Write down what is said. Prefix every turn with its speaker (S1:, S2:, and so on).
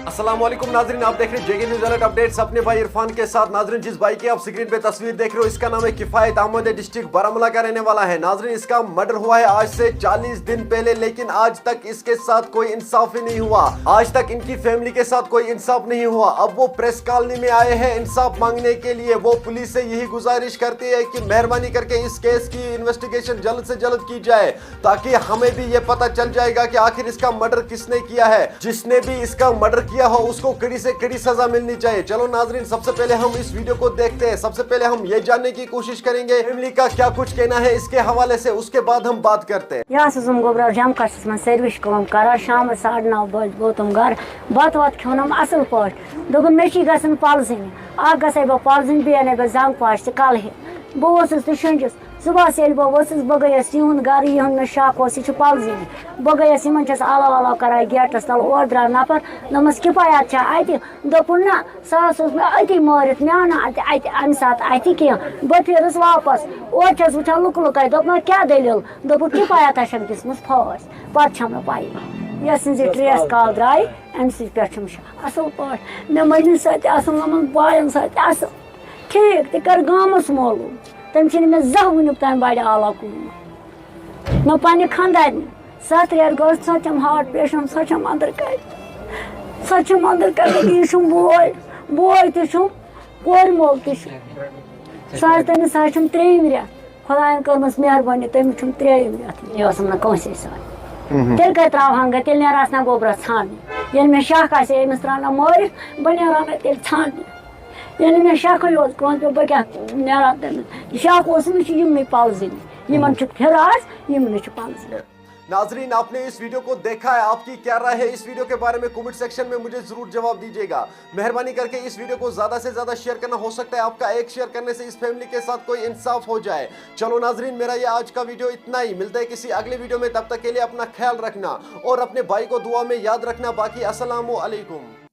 S1: अस्सलाम वालेकुम नाजरीन, आप देख रहे हैं जेके न्यूज़ अलर्ट अपडेट्स अपने भाई इरफान के साथ। नाजरीन, जिस भाई की आप स्क्रीन पे तस्वीर देख रहे हो, इसका नाम है किफायत अहमद, डिस्ट्रिक्ट बारामूला का रहने वाला है। नाजरीन, इसका मर्डर हुआ है आज से 40 दिन पहले, लेकिन आज तक इसके साथ कोई इंसाफ ही नहीं हुआ। आज तक इनकी फैमिली के साथ कोई इंसाफ नहीं हुआ। अब वो प्रेस कॉलोनी में आए हैं इंसाफ मांगने के लिए। वो पुलिस से यही गुजारिश करती है कि मेहरबानी करके इस केस की इन्वेस्टिगेशन जल्द से जल्द की जाए, ताकि हमें भी ये पता चल जाएगा कि आखिर इसका मर्डर किसने किया है। जिसने भी इसका मर्डर किया हो उसको कड़ी से कड़ी सजा मिलनी चाहिए। चलो नाजरीन, सबसे पहले हम इस वीडियो को देखते हैं। सबसे पहले हम ये जानने की कोशिश करेंगे फैमिली का क्या कुछ कहना है इसके हवाले से, उसके बाद हम बात करते हैं।
S2: गोबर जमकस में सर्विस कम कर शाम 9:30 बज वोतम घर बत वत खोनम असल पे दोपन मे गन पलजन गई बह पलजन बे अने बह जंग पाश कल बस तो शुंजिस सुबह बह वसस बह गयस यहद गर यह मे शक यह पलजन बह गयस इन अलाव अलाव कर गेटस तल और द्राव नफर दमस किफायत दोपन ना सह मे अति मारित मे ना अमे सात अत कह बह फिरस वापस और छस वुचान लुक लुक दोपन क्या दलील दोप किफायत दिसमस फांस पे मे पाई यस ट्रेस कॉल द्राय अम पे असल पे मे मजन सम बायन सल ठीक तो कर गामस मालूम तम मे जह वुन तान बड़ आला कूर्मुत न पे खानदार 7 रेत गो सचम हार्ट पेशेंट सचम अंदर कर यह बोय तुम कोर मोल तह तमिस 3 रेत खुदायन कर्मस मेहरबानी तमिस 3 रेत यह ना कंसे तेल कत त्रावान गे तेल नेरास ना गोबरस छान ये मे शक आमिस त्राना मारित बह नेराना तेल छान ये मे शक कौन पे बह क्या नेरा तमिस शक मे पलजन यमन फिरास यमन पलजन।
S1: नाजरीन, आपने इस वीडियो को देखा है, आपकी क्या राय है इस वीडियो के बारे में कमेंट सेक्शन में मुझे जरूर जवाब दीजिएगा। मेहरबानी करके इस वीडियो को ज्यादा से ज्यादा शेयर करना। हो सकता है आपका एक शेयर करने से इस फैमिली के साथ कोई इंसाफ हो जाए। चलो नाजरीन, मेरा ये आज का वीडियो इतना ही। मिलते हैं किसी अगले वीडियो में, तब तक के लिए अपना ख्याल रखना और अपने भाई को दुआ में याद रखना। बाकी अस्सलामु अलैकुम।